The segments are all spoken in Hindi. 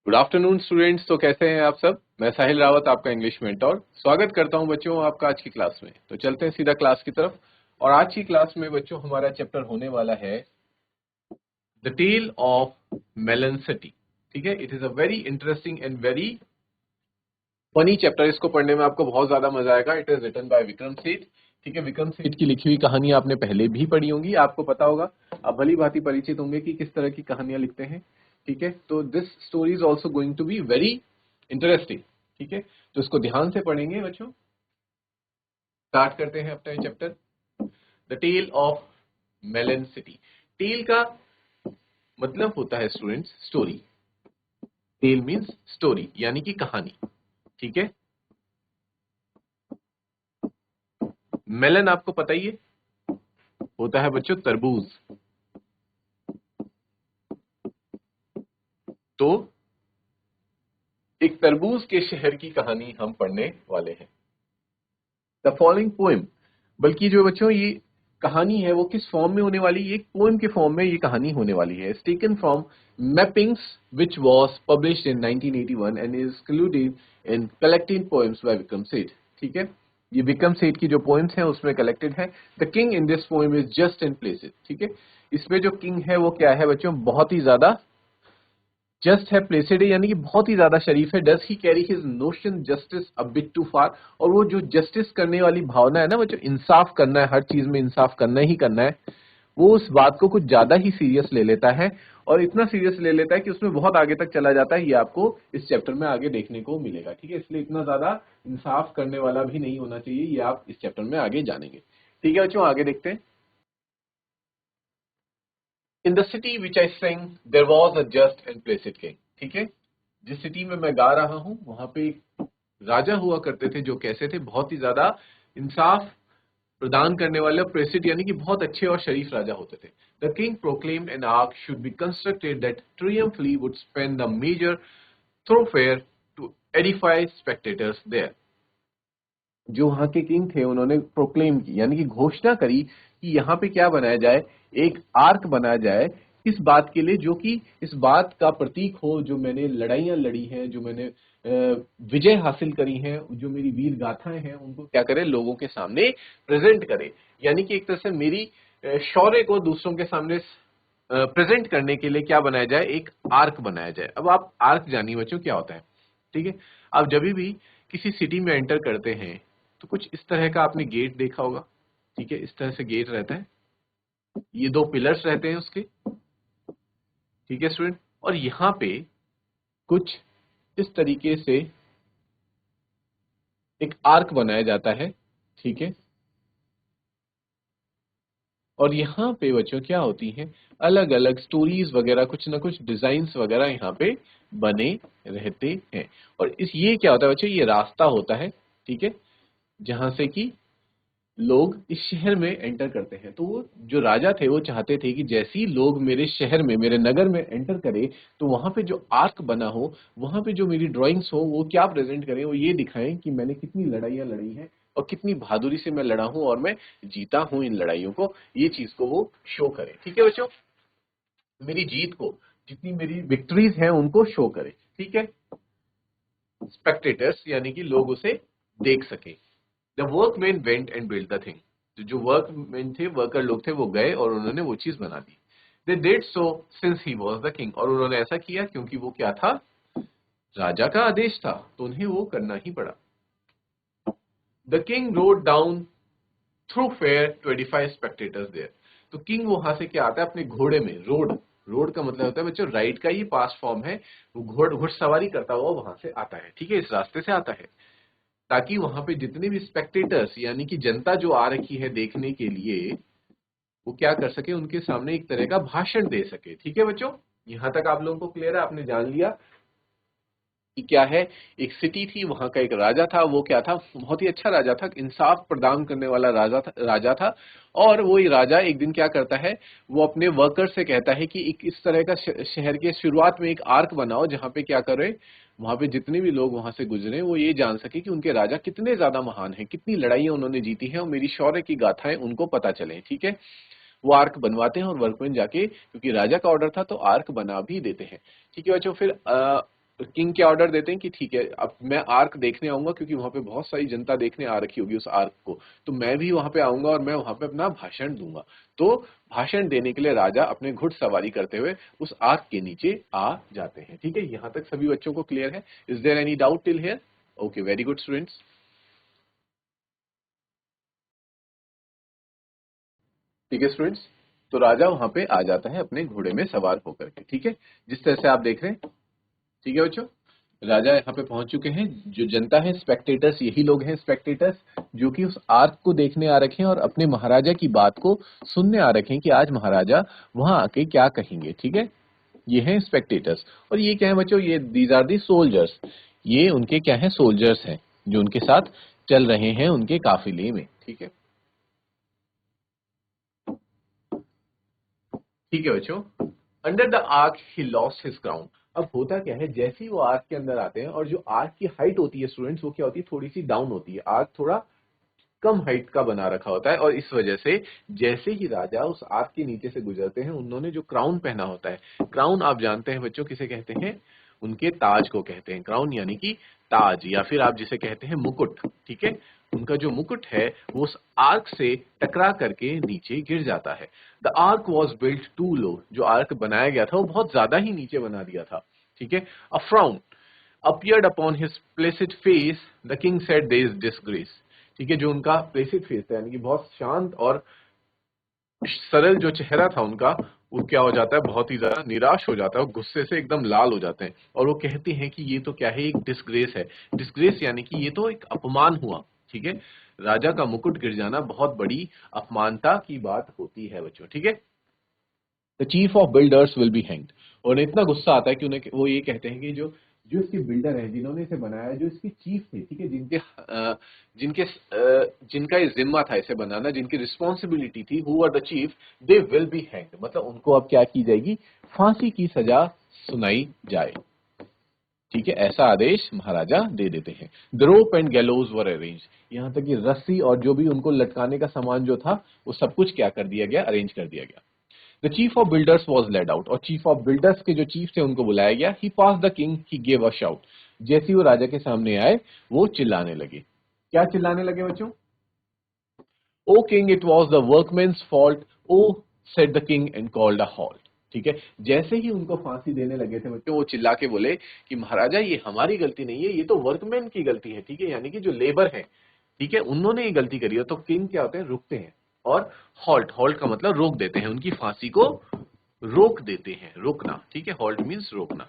Good afternoon students. तो कैसे हैं आप सब? मैं साहिल रावत, आपका इंग्लिश मेंटोर। स्वागत करता हूं बच्चों आपका आज की क्लास में। तो चलते हैं सीधा क्लास की तरफ। और आज की क्लास में बच्चों हमारा चैप्टर होने वाला है the tale of melon city. ठीक है, it is a very interesting and very funny chapter. इसको पढ़ने में आपको बहुत ज्यादा मजा आएगा। It is written by Vikram Seth. ठीक है, विक्रम सेठ की लिखी हुई कहानी आपने पहले भी पढ़ी होंगी, आपको पता होगा, आप भली भांति परिचित होंगे कि किस तरह की कहानियां लिखते हैं। ठीक है, तो this story is also going to be very interesting. ठीक है, तो इसको ध्यान से पढ़ेंगे बच्चों। स्टार्ट करते हैं अपना chapter, the tale of melon city. Tale का मतलब होता है students story. Tale means story यानी कि कहानी। ठीक है, मेलन आपको पता ही है, होता है बच्चों तरबूज। तो एक तरबूज के शहर की कहानी हम पढ़ने वाले हैं। द फॉलोइंग पोएम, बल्कि जो बच्चों ये कहानी है वो किस फॉर्म में होने वाली है, एक पोएम के फॉर्म में ये कहानी होने वाली है। It's taken from mappings which was published in 1981 and is included in collecting poems by Vikram Seth. ठीक है, ये विक्रम सेठ की जो पोएम्स हैं उसमें कलेक्टेड है। The king in this poem is just and placid. ठीक है, इसमें जो किंग है वो क्या है बच्चों, बहुत ही ज्यादा जस्ट है, प्लेसेड है यानी कि बहुत ही ज्यादा शरीफ है। Does he carry his notion justice a bit too far, और वो जो जस्टिस करने वाली भावना है ना, वो जो इंसाफ करना है, हर चीज में इंसाफ करना ही करना है, वो उस बात को कुछ ज्यादा ही सीरियस ले लेता है। और इतना सीरियस ले लेता है कि उसमें बहुत आगे तक चला जाता है। ये आपको इस चैप्टर में आगे देखने को मिलेगा। ठीक है, इसलिए इतना ज्यादा इंसाफ करने वाला भी नहीं होना चाहिए, ये आप इस चैप्टर में आगे जानेंगे। ठीक है बच्चों, आगे देखते हैं। In the city which I sing there was a just and placid king. ठीक है, जिस सिटी में मैं गा रहा हूं वहां पे एक राजा हुआ करते थे जो कैसे थे, बहुत ही ज्यादा इंसाफ प्रदान करने वाले, प्रेसिड यानी कि बहुत अच्छे और शरीफ राजा होते थे। The king proclaimed an arch should be constructed that triumphally would span the major thoroughfare to edify spectators there. जो वहां के किंग थे उन्होंने प्रोक्लेम की यानी कि घोषणा करी कि यहाँ पे क्या बनाया जाए, एक आर्क बनाया जाए। इस बात के लिए जो कि इस बात का प्रतीक हो, जो मैंने लड़ाइयां लड़ी हैं, जो मैंने विजय हासिल करी हैं, जो मेरी वीर गाथाएं हैं, उनको क्या करे, लोगों के सामने प्रेजेंट करे। यानी कि एक तरह से मेरी शौर्य को दूसरों के सामने प्रेजेंट करने के लिए क्या बनाया जाए, एक आर्क बनाया जाए। अब आप आर्क जानिए बच्चों क्या होता है। ठीक है, आप जब भी किसी सिटी में एंटर करते हैं तो कुछ इस तरह का आपने गेट देखा होगा। ठीक है, इस तरह से गेट रहता है, ये दो पिलर्स रहते हैं उसके। ठीक है स्टूडेंट, और यहाँ पे कुछ इस तरीके से एक आर्क बनाया जाता है। ठीक है, और यहाँ पे बच्चों क्या होती हैं, अलग अलग स्टोरीज वगैरह, कुछ ना कुछ डिजाइन्स वगैरह यहाँ पे बने रहते हैं। और इस ये क्या होता है बच्चों, ये रास्ता होता है। ठीक है, जहां से कि लोग इस शहर में एंटर करते हैं। तो वो जो राजा थे वो चाहते थे कि जैसे ही लोग मेरे शहर में, मेरे नगर में एंटर करे, तो वहां पे जो आर्क बना हो, वहां पे जो मेरी ड्राइंग्स हो, वो क्या प्रेजेंट करें, वो ये दिखाएं कि मैंने कितनी लड़ाइयां लड़ी हैं और कितनी बहादुरी से मैं लड़ा हूं और मैं जीता हूं इन लड़ाइयों को। ये चीज को वो शो करें। ठीक है बच्चों, मेरी जीत को, जितनी मेरी विक्ट्रीज हैं उनको शो करे। ठीक है, स्पेक्टेटर्स यानी कि लोग उसे देख सके। The workman went and build the thing. तो जो वर्कमैन थे, वर्कर लोग थे, वो गए और उन्होंने वो चीज बना दी। They did so since he was the king. और उन्होंने ऐसा किया क्योंकि वो क्या था, राजा का आदेश था, तो उन्हें वो करना ही पड़ा। The king rode down through fair 25 spectators there. तो किंग वहां से क्या आता है, अपने घोड़े में, रोड, रोड का मतलब होता है बच्चों राइड का ही पास्ट फॉर्म है। वो घुड़सवारी करता हुआ वहां से आता है। ठीक है, इस रास्ते से आता है ताकि वहां पे जितने भी स्पेक्टेटर्स यानी कि जनता जो आ रखी है देखने के लिए, वो क्या कर सके, उनके सामने एक तरह का भाषण दे सके। ठीक है बच्चों, यहां तक आप लोगों को क्लियर है, आपने जान लिया कि क्या है। एक सिटी थी, वहां का एक राजा था, वो क्या था, बहुत ही अच्छा राजा था, इंसाफ प्रदान करने वाला राजा था। और वो राजा एक दिन क्या करता है, वो अपने वर्कर से कहता है कि एक इस तरह का शहर के शुरुआत में एक आर्क बनाओ, जहां पे क्या करे, वहां पे जितने भी लोग वहां से गुजरे वो ये जान सके कि उनके राजा कितने ज्यादा महान हैं, कितनी लड़ाइयां उन्होंने जीती हैं, और मेरी शौर्य की गाथाएं उनको पता चले। ठीक है, वो आर्क बनवाते हैं और वर्कमैन जाके, क्योंकि राजा का ऑर्डर था, तो आर्क बना भी देते हैं। ठीक है बच्चों, फिर किंग क्या ऑर्डर देते हैं कि ठीक है, अब मैं आर्क देखने आऊंगा, क्योंकि वहां पे बहुत सारी जनता देखने आ रखी होगी उस आर्क को, तो मैं भी वहां पे आऊंगा और मैं वहां पे अपना भाषण दूंगा। तो भाषण देने के लिए राजा अपने घुड़सवारी करते हुए उस आर्क के नीचे आ जाते हैं। ठीक है, यहाँ तक सभी बच्चों को क्लियर है? Is there any doubt till here? Okay, very good students. ठीक है स्टूडेंट्स, तो राजा वहां पे आ जाता है अपने घोड़े में सवार होकर के। ठीक है, जिस तरह से आप देख रहे हैं। ठीक है बच्चों, राजा यहाँ पे पहुंच चुके हैं। जो जनता है, स्पेक्टेटर्स, यही लोग हैं स्पेक्टेटर्स, जो कि उस आर्क को देखने आ रखे हैं और अपने महाराजा की बात को सुनने आ रखे हैं कि आज महाराजा वहां आके क्या कहेंगे। ठीक है, ये हैं स्पेक्टेटर्स। और ये क्या है बच्चों? ये दीज आर दी सोल्जर्स। ये उनके क्या है? सोल्जर्स हैं, जो उनके साथ चल रहे हैं उनके काफिले में। ठीक है, ठीक है बच्चों। Under the arc he lost his crown. अब होता क्या है, जैसे ही वो आर्क के अंदर आते हैं, और जो आर्क की हाइट होती है स्टूडेंट्स, वो क्या होती है? थोड़ी सी डाउन होती है। आर्क थोड़ा कम हाइट का बना रखा होता है, और इस वजह से जैसे ही राजा उस आर्क के नीचे से गुजरते हैं, उन्होंने जो क्राउन पहना होता है, क्राउन आप जानते हैं बच्चों किसे कहते हैं? उनके ताज को कहते हैं क्राउन, यानी कि ताज, या फिर आप जिसे कहते हैं मुकुट। ठीक है, उनका जो मुकुट है वो उस आर्क से टकरा करके नीचे गिर जाता है। The arch was built too low. जो आर्क बनाया गया था वो बहुत ज्यादा ही नीचे बना दिया था। ठीक है, अ frown appeared upon his placid face, the king said there is disgrace। ठीक है, जो उनका प्लेसिड फेस था, यानी कि बहुत शांत और सरल जो चेहरा था उनका, वो क्या हो जाता है? बहुत ही ज्यादा निराश हो जाता है, और गुस्से से एकदम लाल हो जाते हैं, और वो कहते हैं कि ये तो क्या है? एक डिस्ग्रेस है। डिस्ग्रेस यानी कि ये तो एक अपमान हुआ। ठीक है, राजा का मुकुट गिर जाना बहुत बड़ी अपमानता की बात होती है बच्चों। ठीक है, the chief of builders will be hanged. और उन्हें इतना गुस्सा आता है कि उन्हें वो ये कहते हैं कि जो जो इसके बिल्डर हैं, जिन्होंने इसे बनाया, जो इसके चीफ थे, ठीक है, जिनका ये जिम्मा था इसे बनाना, जिनकी रिस्पॉन्सिबिलिटी थी, who are the chief, they will be hanged. मतलब उनको अब क्या की जाएगी? फांसी की सजा सुनाई जाए। ठीक है, ऐसा आदेश महाराजा दे देते हैं। The rope and गैलोज were arrange. यहाँ तक कि रस्सी और जो भी उनको लटकाने का सामान जो था, वो सब कुछ क्या कर दिया गया? अरेंज कर दिया गया। The chief of builders was led out. और चीफ ऑफ बिल्डर्स के जो चीफ थे उनको बुलाया गया। He passed the king, he gave a shout. जैसे ही वो राजा के सामने आए, वो चिल्लाने लगे। क्या चिल्लाने लगे बच्चों? O king, it was the workman's fault. O said the king and called a halt. ठीक है, जैसे ही उनको फांसी देने लगे थे बच्चों, वो चिल्ला के बोले कि महाराजा ये हमारी गलती नहीं है, ये तो वर्कमैन की गलती है। ठीक है, यानी कि जो लेबर है, ठीक है, उन्होंने ये गलती करी है। तो किंग क्या होते हैं? रुकते हैं। और हॉल्ट, हॉल्ट का मतलब रोक देते हैं, उनकी फांसी को रोक देते हैं, रोकना। ठीक है, हॉल्ट मीन्स रोकना।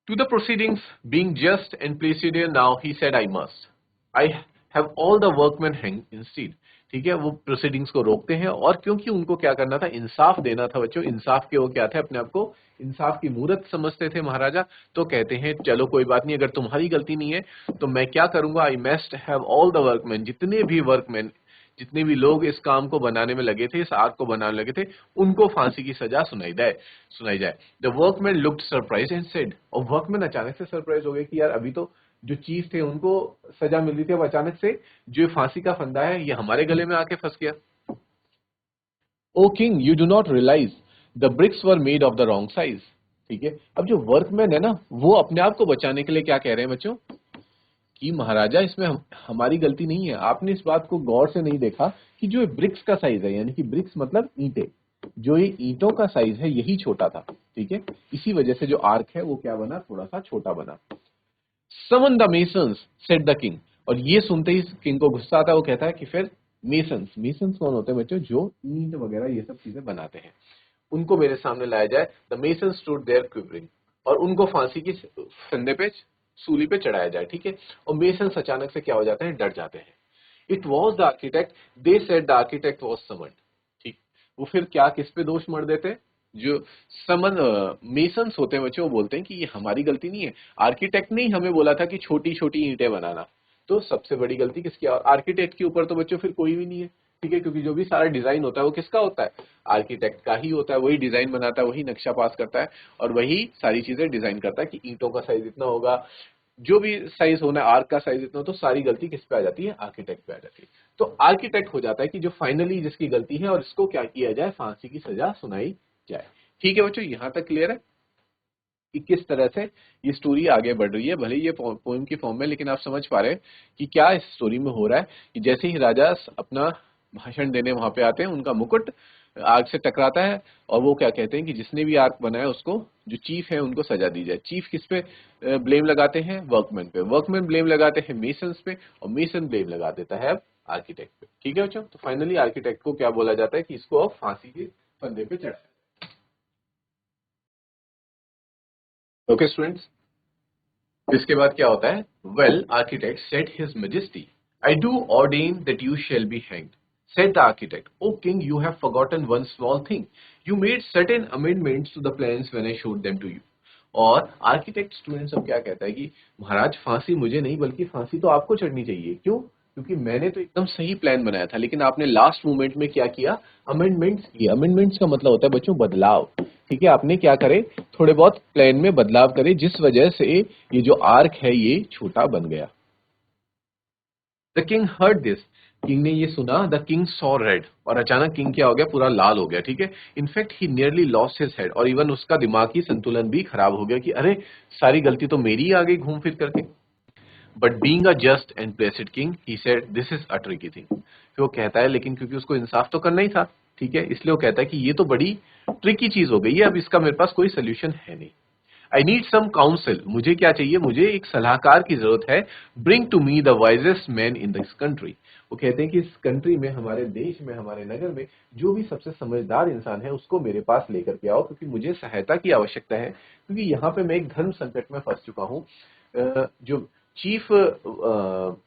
To the proceedings being just and procedure now, he said, I must. I have all the workmen hanged instead। ठीक है, वो प्रोसीडिंग्स को रोकते हैं, और क्योंकि उनको क्या करना था? इंसाफ देना था बच्चों। इंसाफ के वो क्या थे? अपने आप को इंसाफ की मूरत समझते थे महाराजा। तो कहते हैं चलो कोई बात नहीं, अगर तुम्हारी गलती नहीं है तो मैं क्या करूंगा? I must have all the workman, जितने भी वर्कमैन, जितने भी लोग इस काम को बनाने में लगे थे, इस आग को बनाने लगे थे, उनको फांसी की सजा सुनाई जाए। The workman looked surprise and said. और वर्कमैन अचानक से सरप्राइज हो गए कि यार अभी तो जो चीफ थे उनको सजा मिल रही थी, अब अचानक से जो फांसी का फंदा है ये हमारे गले में आके फंस गया। O king, you do not realize the bricks were made of the wrong size. ठीक है, अब जो वर्कमैन है ना, वो अपने आप को बचाने के लिए क्या कह रहे हैं बच्चों? कि महाराजा इसमें हमारी गलती नहीं है। आपने इस बात को गौर से नहीं देखा कि जो ब्रिक्स का साइज है, यानी कि ब्रिक्स मतलब ईंटें, जो ये ईंटों का साइज है यही छोटा था। ठीक है, इसी वजह से जो आर्क है वो क्या बना? थोड़ा सा छोटा बना। Summon the masons, said the king. और ये सुनते ही किंग को गुस्सा आता है। वो कहता है कि फिर मेसन्स, मेसन्स कौन होते हैं बच्चों? जो ईंट वगैरह ये सब चीजें बनाते हैं, उनको मेरे सामने लाया जाए। The mason stood there quivering. और उनको फांसी की फंदे पे, सूली पे चढ़ाया जाए। ठीक है, और मेसन्स अचानक से क्या हो जाते हैं? डर जाते हैं। It was the architect, they said the architect was summoned. ठीक, वो फिर क्या किस पे दोष मर देते हैं? जो समन मेसन्स होते हैं बच्चों, वो बोलते हैं कि ये हमारी गलती नहीं है, आर्किटेक्ट ने ही हमें बोला था कि छोटी छोटी ईंटें बनाना। तो सबसे बड़ी गलती किसकी? और आर्किटेक्ट के ऊपर तो बच्चों फिर कोई भी नहीं है। ठीक है, क्योंकि जो भी सारा डिजाइन होता है वो किसका होता है? आर्किटेक्ट का ही होता है। वही डिजाइन बनाता है, वही नक्शा पास करता है, और वही सारी चीजें डिजाइन करता है कि ईंटों का साइज इतना होगा, जो भी साइज होना है, आर्क का साइज इतना हो। तो सारी गलती किस पे आ जाती है? आर्किटेक्ट पे आ जाती है। तो आर्किटेक्ट हो जाता है कि जो फाइनली जिसकी गलती है, और इसको क्या किया जाए? फांसी की सजा सुनाई जाए। ठीक है बच्चों, यहां तक क्लियर है कि किस तरह से ये स्टोरी आगे बढ़ रही है। भले ये पोएम की फॉर्म में, लेकिन आप समझ पा रहे हैं कि क्या इस स्टोरी में हो रहा है कि जैसे ही राजा अपना भाषण देने वहां पे आते हैं, उनका मुकुट आग से टकराता है और वो क्या कहते हैं कि जिसने भी आर्क बनाया उसको, जो चीफ है उनको सजा दी जाए। चीफ किस पे ब्लेम लगाते हैं? वर्कमैन पे। वर्कमैन ब्लेम लगाते हैं मेसन्स पे, और मेसन ब्लेम लगा देता है आर्किटेक्ट पे। ठीक है बच्चों, तो फाइनली आर्किटेक्ट को क्या बोला जाता है कि इसको अब फांसी के फंदे पे चढ़ाया। ओके स्टूडेंट्स, इसके बाद क्या होता है? Well, architect said his majesty, I do ordained that you shall be hanged. Said the architect, "O king, you have forgotten one small thing. You made certain amendments to the plans when I showed them to you." और आर्किटेक्ट स्टूडेंट्स अब क्या कहता है कि महाराज, फांसी मुझे नहीं बल्कि फांसी तो आपको चढ़नी चाहिए। क्यों? क्योंकि मैंने तो एकदम सही प्लान बनाया था, लेकिन आपने लास्ट मोमेंट में क्या किया? अमेंडमेंट्स किए। अमेंडमेंट्स का मतलब होता है बच्चों बदलाव। ठीक है, आपने क्या करे? थोड़े बहुत प्लान में बदलाव करे, जिस वजह से ये जो आर्क है ये छोटा बन गया। The king heard this, king ने ये सुना। द किंग सॉ रेड, और अचानक किंग क्या हो गया? पूरा लाल हो गया। ठीक है, in fact he nearly lost his head, और इवन उसका दिमागी संतुलन भी खराब हो गया कि अरे, सारी गलती तो मेरी ही आ गई घूम फिर करके। But being a just and blessed king, he said, this is a tricky thing. फिर वो कहता है, लेकिन क्योंकि उसको इंसाफ तो करना ही था, ठीक है, इसलिए वो कहता है कि ये तो बड़ी ट्रिकी चीज हो गई है, अब इसका मेरे पास कोई सोल्यूशन है नहीं। आई नीड सम काउंसिल, मुझे क्या चाहिए? मुझे एक सलाहकार की जरूरत है। Bring to me the wisest man in this country. वो कहते हैं कि इस कंट्री में, हमारे देश में, हमारे नगर में जो भी सबसे समझदार इंसान है उसको मेरे पास लेकर के आओ, क्योंकि मुझे सहायता की आवश्यकता है। क्योंकि यहाँ पे मैं एक धर्म संकट में फंस चुका हूँ। जो चीफ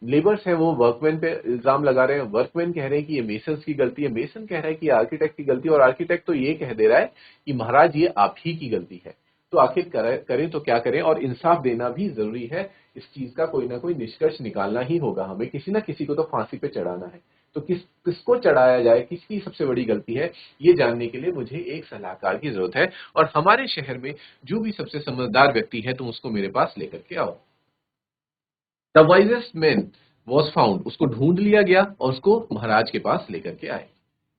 लेबर्स है वो वर्कमैन पे इल्जाम लगा रहे हैं। वर्कमैन कह रहे हैं कि ये मेसन्स की गलती है, मेसन कह रहा है कि ये आर्किटेक्ट की गलती है, और आर्किटेक्ट तो ये कह दे रहा है कि महाराज ये आप ही की गलती है। तो आखिर करें तो क्या करें? और इंसाफ देना भी जरूरी है। इस चीज का कोई ना कोई निष्कर्ष निकालना ही होगा हमें, किसी ना किसी को तो फांसी पे चढ़ाना है। तो किसको चढ़ाया जाए, किसकी सबसे बड़ी गलती है, ये जानने के लिए मुझे एक सलाहकार की जरूरत है। और हमारे शहर में जो भी सबसे समझदार व्यक्ति है, तुम उसको मेरे पास लेकर के आओ। The wisest man was found, उसको ढूंढ लिया गया और उसको महाराज के पास लेकर के आए।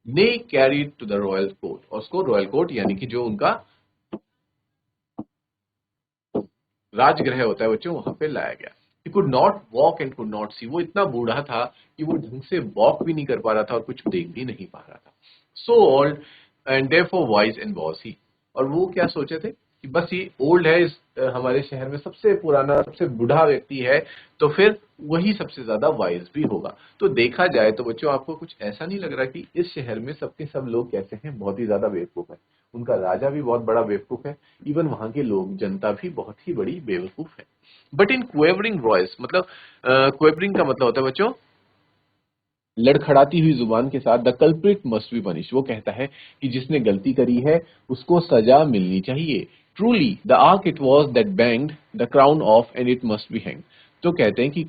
ने carried to the royal court, और उसको रॉयल कोर्ट यानी कि जो उनका राजगृह होता है बच्चों, वहां पे लाया गया। He could not walk and could not see, वो इतना बूढ़ा था कि वो ढंग से वॉक भी नहीं कर पा रहा था और कुछ देख भी नहीं पा रहा था। So old and therefore wise and was he, और वो क्या सोचे थे कि बस ये ओल्ड है, इस हमारे शहर में सबसे पुराना, सबसे बूढ़ा व्यक्ति है, तो फिर वही सबसे ज्यादा वाइज भी होगा। तो देखा जाए तो बच्चों, आपको कुछ ऐसा नहीं लग रहा कि इस शहर में सबके सब लोग कैसे हैं? बहुत ही ज्यादा बेवकूफ है। उनका राजा भी बहुत बड़ा बेवकूफ है, इवन वहां के लोग, जनता भी बहुत ही बड़ी बेवकूफ है। बट इन क्वेवरिंग वॉइस, मतलब क्वेवरिंग का मतलब होता है बच्चों लड़खड़ाती हुई जुबान के साथ, the culprit must be punish, वो कहता है कि जिसने गलती करी है उसको सजा मिलनी चाहिए। Truly the arc it was that banged the crown of and it must be hang. तो कहते हैं कि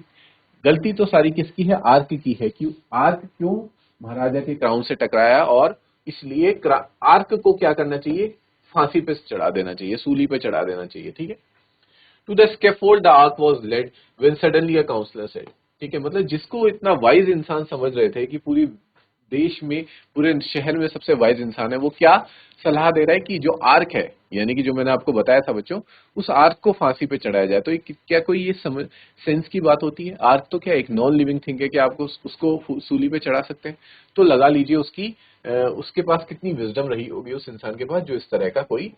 गलती तो सारी किसकी है? आर्क की है। क्यों? आर्क क्यों महाराजा के क्राउन से टकराया, और इसलिए आर्क को क्या करना चाहिए? फांसी पे चढ़ा देना चाहिए, सूली पे चढ़ा देना चाहिए। ठीक है, to the scaffold the arch was led when suddenly a counsellor said. ठीक है, मतलब जिसको इतना वाइज इंसान समझ रहे थे कि पूरी देश में, पूरे शहर में सबसे वाइज इंसान है, वो क्या सलाह दे रहा है कि जो आर्क है, यानी कि जो मैंने आपको बताया था बच्चों, उस आर्क को फांसी पे चढ़ाया जाए। तो क्या कोई ये समझ सेंस की बात होती है? आर्क तो क्या एक नॉन लिविंग थिंग है कि आपको उसको सूली पे चढ़ा सकते हैं? तो लगा लीजिए उसके पास कितनी विजडम रही होगी उस इंसान के पास, जो इस तरह का कोई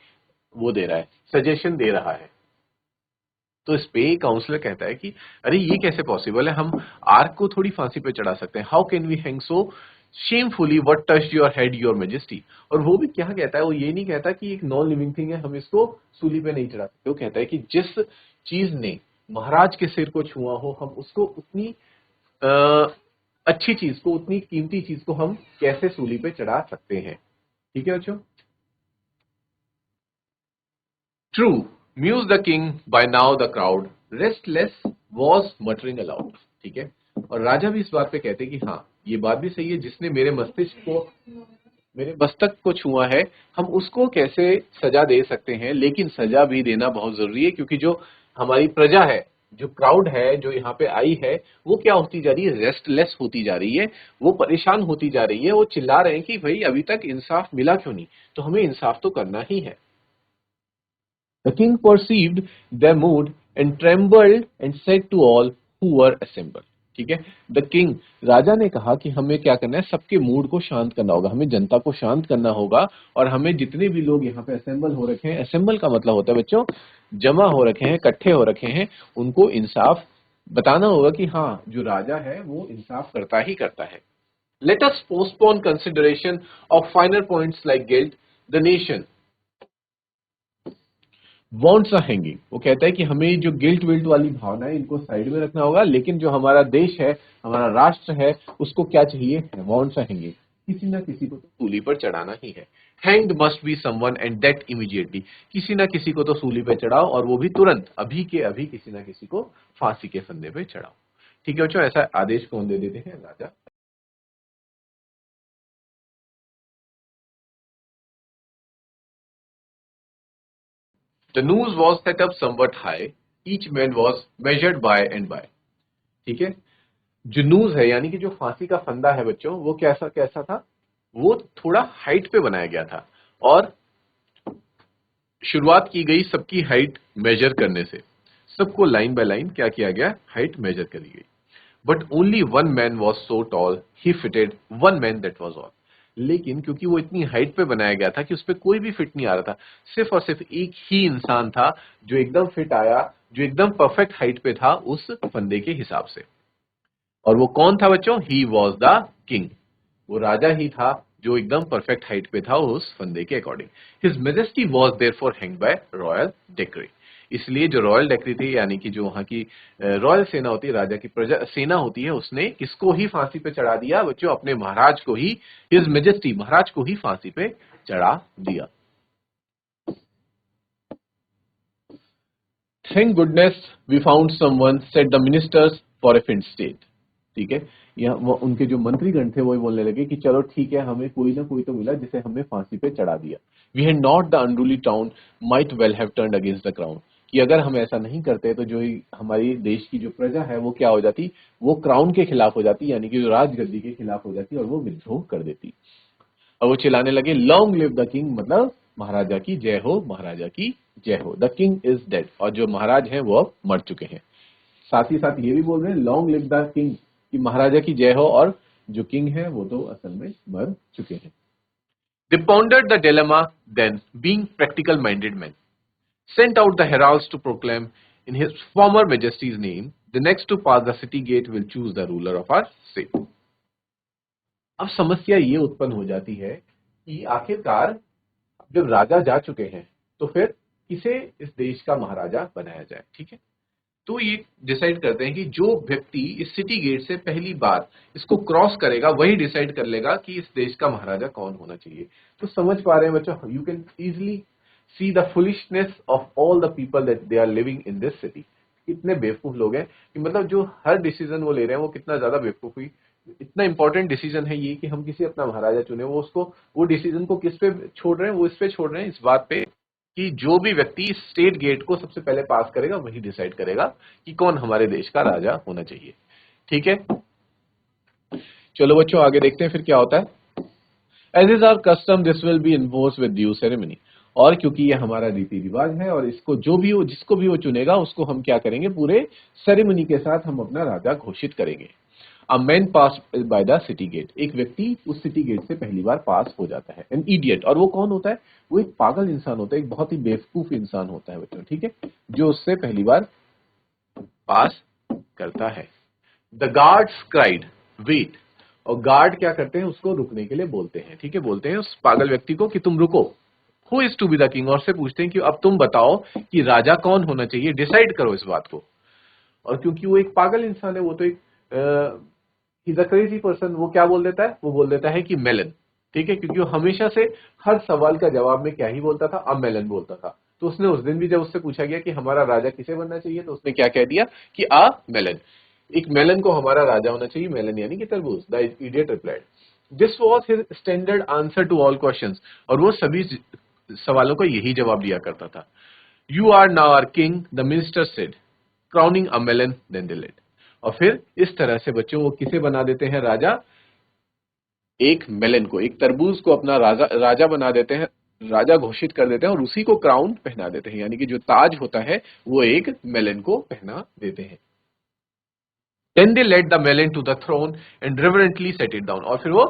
वो दे रहा है, सजेशन दे रहा है। तो इस पे काउंसलर कहता है कि अरे ये कैसे पॉसिबल है? हम आर्क को थोड़ी फांसी पे चढ़ा सकते हैं। How can we hang so shamefully what touched your head your majesty. और वो भी क्या कहता है? वो ये नहीं कहता कि एक नॉन लिविंग थिंग है, हम इसको सूली पे नहीं चढ़ा सकते। वो कहता है कि जिस चीज ने महाराज के सिर को छुआ हो, हम उसको उतनी अच्छी चीज को, उतनी कीमती चीज को हम कैसे सूली पे चढ़ा सकते हैं? ठीक है बच्चों। True, mused the king. By now the crowd, restless, was muttering aloud. ठीक है, और राजा भी इस बात पे कहते हैं कि हाँ, ये बात भी सही है, जिसने मेरे मस्तिष्क को, मेरे मस्तक को छुआ है, हम उसको कैसे सजा दे सकते हैं? लेकिन सजा भी देना बहुत जरूरी है, क्योंकि जो हमारी प्रजा है जो क्राउड है जो यहाँ पे आई है वो क्या होती जा रही है, रेस्टलेस होती जा रही है, वो परेशान होती जा रही है, वो चिल्ला रहे हैं कि भाई अभी तक इंसाफ मिला क्यों नहीं, तो हमें इंसाफ तो करना ही है। The king perceived their mood and trembled and said to all who were assembled. ठीक है, द किंग, राजा ने कहा कि हमें क्या करना है, सबके मूड को शांत करना होगा, हमें जनता को शांत करना होगा, और हमें जितने भी लोग यहाँ पे असेंबल हो रखे हैं, असेंबल का मतलब होता है बच्चों जमा हो रखे हैं, इकट्ठे हो रखे हैं, उनको इंसाफ बताना होगा कि हाँ जो राजा है वो इंसाफ करता ही करता है। Let us postpone consideration of finer points like guilt, the nation wants are hanging. वो कहता है कि हमें जो गिल्ट विल्ट वाली भावना है इनको साइड में रखना होगा, लेकिन जो हमारा देश है, हमारा राष्ट्र है, उसको क्या चाहिए, वॉन्ट्स आर हैंगिंग, किसी ना किसी को तो सूली पर चढ़ाना ही है। Hanged must be someone and that immediately, किसी ना किसी को तो सूली पे चढ़ाओ और वो भी तुरंत, अभी के अभी किसी ना किसी को फांसी के फंदे पे चढ़ाओ। ठीक है बच्चों, ऐसा आदेश कौन दे देते हैं, राजा। The noose was set up somewhat high. Each man was measured by and by. ठीक है, जो नूज है यानी कि जो फांसी का फंदा है बच्चों, वो कैसा कैसा था, वो थोड़ा हाइट पे बनाया गया था, और शुरुआत की गई सबकी हाइट मेजर करने से, सबको लाइन बाय लाइन क्या किया गया, हाइट मेजर करी गई। But only one man was so tall he fitted one man, that was all. लेकिन क्योंकि वो इतनी हाइट पे बनाया गया था कि उस पर कोई भी फिट नहीं आ रहा था, सिर्फ और सिर्फ एक ही इंसान था जो एकदम फिट आया, जो एकदम परफेक्ट हाइट पे था उस फंदे के हिसाब से। और वो कौन था बच्चों, ही वॉज द किंग, वो राजा ही था जो एकदम परफेक्ट हाइट पे था उस फंदे के according. His majesty was there for hang by royal decree, इसलिए जो रॉयल डेक्री थी यानी कि जो वहां की रॉयल सेना होती है, राजा की प्रजा सेना होती है, उसने किसको ही फांसी पे चढ़ा दिया बच्चों, अपने महाराज को ही, हिज मेजेस्टी महाराज को ही फांसी पे चढ़ा दिया। Thank goodness we found someone, said the ministers for a fit state. ठीक है, यह वो उनके जो मंत्रीगण थे वो बोलने लगे कि चलो ठीक है, हमें कोई ना कोई तो मिला जिसे हमें फांसी पे चढ़ा दिया। We had not the unruly town might well have turned against the crown, कि अगर हम ऐसा नहीं करते तो जो हमारी देश की जो प्रजा है वो क्या हो जाती, वो क्राउन के खिलाफ हो जाती, यानी कि जो राजगद्दी के खिलाफ हो जाती और वो विद्रोह कर देती। और वो चिल्लाने लगे लॉन्ग लिव द किंग, मतलब महाराजा की जय हो, महाराजा की जय हो, द किंग इज डेड, और जो महाराज हैं वो अब मर चुके हैं। साथ ही साथ ये भी बोल रहे हैं लॉन्ग लिव द किंग, कि महाराजा की जय हो, और जो किंग है वो तो असल में मर चुके हैं। They pondered the dilemma, then, being practical minded men, sent out the heralds to proclaim in his former majesty's name, the next to pass the city gate will choose the ruler of our state. अब समस्या ये उत्पन्न हो जाती है कि आखिरकार जब राजा जा चुके हैं तो फिर किसे इस देश का महाराजा बनाया जाए। ठीक है, तो ये डिसाइड करते हैं कि जो व्यक्ति इस सिटी गेट से पहली बार इसको क्रॉस करेगा वही डिसाइड कर लेगा कि इस देश का महाराजा कौन होना चाहिए। तो समझ पा रहे हैं बच्चों, you can easily see the foolishness of all the people that they are living in this city. कितने बेवकूफ लोग हैं, कि मतलब जो हर डिसीजन वो ले रहे हैं वो कितना ज्यादा बेवकूफ हुई। इतना इंपॉर्टेंट डिसीजन है ये कि हम किसी अपना महाराजा चुने, वो उसको, वो डिसीजन को किस पे छोड़ रहे हैं, वो इस पे छोड़ रहे हैं, इस बात पे कि जो भी व्यक्ति स्टेट गेट को सबसे पहले पास करेगा वही डिसाइड करेगा कि कौन हमारे देश का राजा होना चाहिए। ठीक है, चलो बच्चों आगे देखते हैं फिर क्या होता है। As is our custom this will be enforce with due ceremony, और क्योंकि ये हमारा रीति रिवाज है और इसको जो भी वो, जिसको भी वो चुनेगा उसको हम क्या करेंगे, पूरे सेरेमनी के साथ हम अपना राजा घोषित करेंगे। A man pass by the city gate, एक व्यक्ति उस सिटी गेट से पहली बार पास हो जाता है। एन इडियट, और वो कौन होता है, वो एक पागल इंसान होता है, एक बहुत ही बेवकूफ इंसान होता है बच्चों। ठीक है, जो उससे पहली बार पास करता है। द गार्ड्स क्राइड वेट, और गार्ड क्या करते हैं, उसको रुकने के लिए बोलते हैं। ठीक है, बोलते हैं उस पागल व्यक्ति को कि तुम रुको। Who is to be the king, और से पूछते हैं कि अब तुम बताओ कि राजा कौन होना चाहिए, डिसाइड करो इस बात को। और क्योंकि वो एक पागल इंसान है, वो तो एक इज अ क्रेजी पर्सन, वो क्या बोल देता है, वो बोल देता है कि मेलन। ठीक है, क्योंकि वो हमेशा से हर सवाल का जवाब में क्या ही बोलता था, अब मेलन बोलता था। तो उसने उस दिन भी जब उससे पूछा गया कि हमारा राजा किसे बनना चाहिए, तो उसने क्या कह दिया कि आ मेलन, एक मेलन को हमारा राजा होना चाहिए, मेलन यानी कि तरबूज। The idiot replied, this was his standard answer to all questions, और वो सभी सवालों का यही जवाब दिया करता था। You are now our king, the minister said, crowning a melon then they let. और फिर इस तरह से बच्चों वो किसे बना देते हैं राजा, एक मेलन को, एक तरबूज को अपना राजा राजा बना देते हैं, राजा घोषित कर देते हैं और उसी को क्राउन पहना देते हैं, यानी कि जो ताज होता है वो एक मेलन को पहना देते हैं। Then they led the melon to the throne and reverently set it down। और फिर वो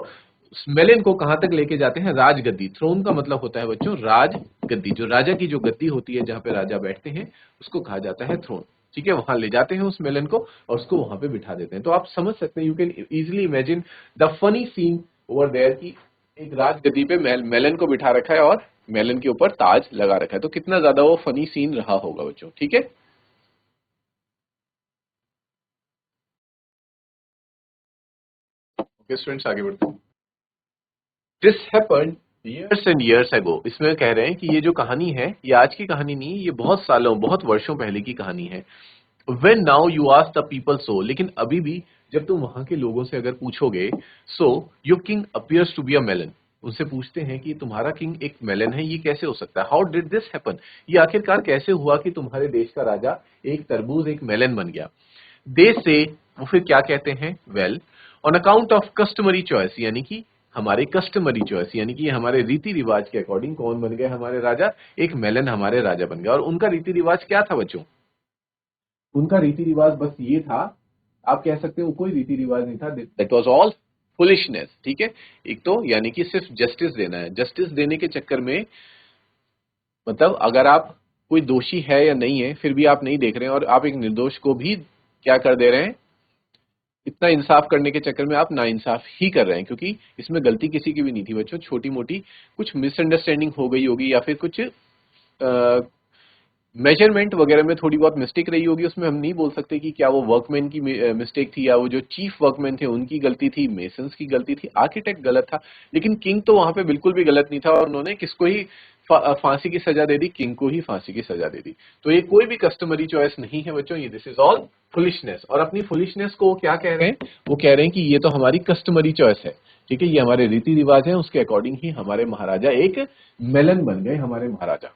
उस मेलन को कहां तक लेके जाते हैं, राजगद्दी। थ्रोन का मतलब होता है बच्चों राजगद्दी, जो राजा की जो गद्दी होती है जहां पे राजा बैठते हैं उसको कहा जाता है थ्रोन। ठीक है, वहां ले जाते हैं उस मेलन को और उसको वहां पे बिठा देते हैं। तो आप समझ सकते हैं, you can easily imagine the funny scene over there की एक राजगद्दी पे मेलन को बिठा रखा है और मेलन के ऊपर ताज लगा रखा है। तो कितना ज्यादा वो फनी सीन रहा होगा बच्चों। ठीक है, ओके स्टूडेंट्स आगे बढ़ते हैं। This happened years and years ago। इसमें कह रहे हैं कि ये जो कहानी है ये आज की कहानी नहीं है, ये बहुत सालों बहुत वर्षों पहले की कहानी है। When now you ask the people so, लेकिन अभी भी जब तुम वहां के लोगों से अगर पूछोगे, so your king appears to be a melon, उनसे पूछते हैं कि तुम्हारा किंग एक मेलन है, ये कैसे हो सकता है, हाउ डिड दिस हैपन, ये आखिरकार कैसे हुआ कि तुम्हारे देश का राजा एक तरबूज एक मेलन बन गया। दे से वो फिर क्या कहते हैं, well on account of customary choice, यानी कि हमारे कस्टमरी चॉइस, यानी कि हमारे रीति रिवाज के अकॉर्डिंग कौन बन गए हमारे राजा, एक मेलन हमारे राजा बन गया। और उनका रीति रिवाज क्या था बच्चों, उनका रीति रिवाज बस ये था, आप कह सकते हो कोई रीति रिवाज नहीं था, दैट वाज ऑल फुलिशनेस। ठीक है, एक तो यानी कि सिर्फ जस्टिस देना है, जस्टिस देने के चक्कर में मतलब अगर आप कोई दोषी है या नहीं है फिर भी आप नहीं देख रहे हैं और आप एक निर्दोष को भी क्या कर दे रहे हैं, इतना इंसाफ करने के चक्कर में आप नाइंसाफ ही कर रहे हैं, क्योंकि इसमें गलती किसी की भी नहीं थी बच्चों, छोटी मोटी कुछ मिसअंडरस्टैंडिंग हो गई होगी या फिर कुछ मेजरमेंट वगैरह में थोड़ी बहुत मिस्टेक रही होगी। उसमें हम नहीं बोल सकते कि क्या वो वर्कमैन की मिस्टेक थी या वो जो चीफ वर्कमैन थे उनकी गलती थी, मेसन्स की गलती थी, आर्किटेक्ट गलत था, लेकिन किंग तो वहां पे बिल्कुल भी गलत नहीं था और उन्होंने किसको ही फांसी की सजा दे दी, किंग को ही फांसी की सजा दे दी। तो ये कोई भी कस्टमरी चॉइस नहीं है बच्चों, ये दिस इज ऑल फुलिशनेस। और अपनी फुलिशनेस को क्या कह रहे हैं, वो कह रहे हैं कि ये तो हमारी कस्टमरी चॉइस है। ठीक है, ये हमारे रीति रिवाज है, उसके अकॉर्डिंग ही हमारे महाराजा एक मेलन बन गए हमारे महाराजा।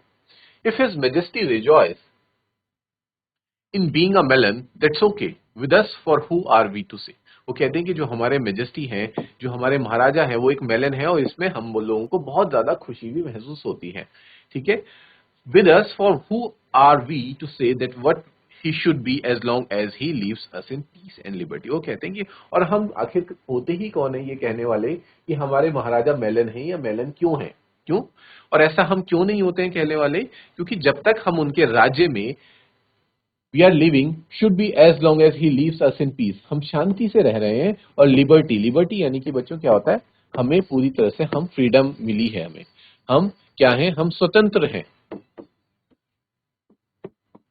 If His Majesty rejoice in being a melon, that's okay with us, for who are we to say। वो कहते हैं कि जो हमारे मेजेस्टी हैं, जो हमारे महाराजा हैं, वो एक मेलन है और इसमें हम लोगों को बहुत ज्यादा खुशी भी महसूस होती है। ठीक है, with us, for who are we to say that what he should be as long as he leaves us in peace and liberty। वो कहते हैं कि और हम आखिर होते ही कौन है ये कहने वाले कि हमारे महाराजा मेलन है या मेलन क्यों है, क्यों, और ऐसा हम क्यों नहीं होते हैं कहने वाले, क्योंकि जब तक हम उनके राज्य में we are living should be as long as he leaves us in peace, हम शांति से रह रहे हैं। और लिबर्टी, लिबर्टी यानी कि बच्चों क्या होता है, हमें पूरी तरह से हम फ्रीडम मिली है, हमें हम क्या हैं, हम स्वतंत्र हैं,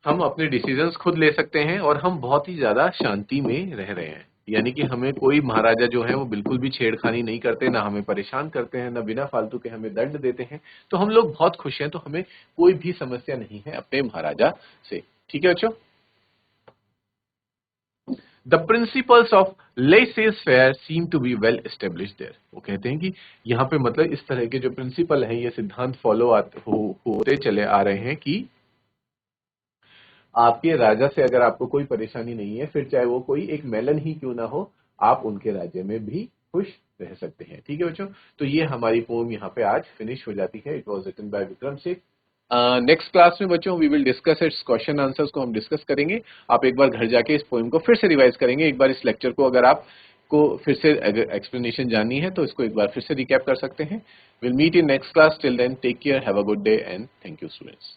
हम अपने डिसीजंस खुद ले सकते हैं और हम बहुत ही ज्यादा शांति में रह रहे हैं। यानी कि हमें कोई महाराजा जो है वो बिल्कुल भी छेड़खानी नहीं करते, ना हमें परेशान करते हैं, ना बिना फालतू के हमें दंड देते हैं। तो हम लोग बहुत खुश हैं, तो हमें कोई भी समस्या नहीं है अपने महाराजा से। ठीक है बच्चों, the principles of laissez faire seem to be well established there. वो कहते हैं कि यहाँ पे मतलब इस तरह के जो प्रिंसिपल हैं, ये सिद्धांत फॉलो होते चले आ रहे हैं कि आपके राजा से अगर आपको कोई परेशानी नहीं है, फिर चाहे वो कोई एक मेलन ही क्यों ना हो, आप उनके राज्य में भी खुश रह सकते हैं। ठीक है बच्चों, तो ये हमारी पोम यहाँ पे आज फिनिश हो जाती है। It was written by Vikram Singh. Next class में बच्चों we will discuss its question answers को हम डिस्कस करेंगे। आप एक बार घर जाके इस पोएम को फिर से रिवाइज करेंगे, एक बार इस लेक्चर को अगर आपको फिर से एक्सप्लेनेशन जाननी है तो इसको एक बार फिर से रिकैप कर सकते हैं। Will meet in next class, till then take care, have a good day and thank you students.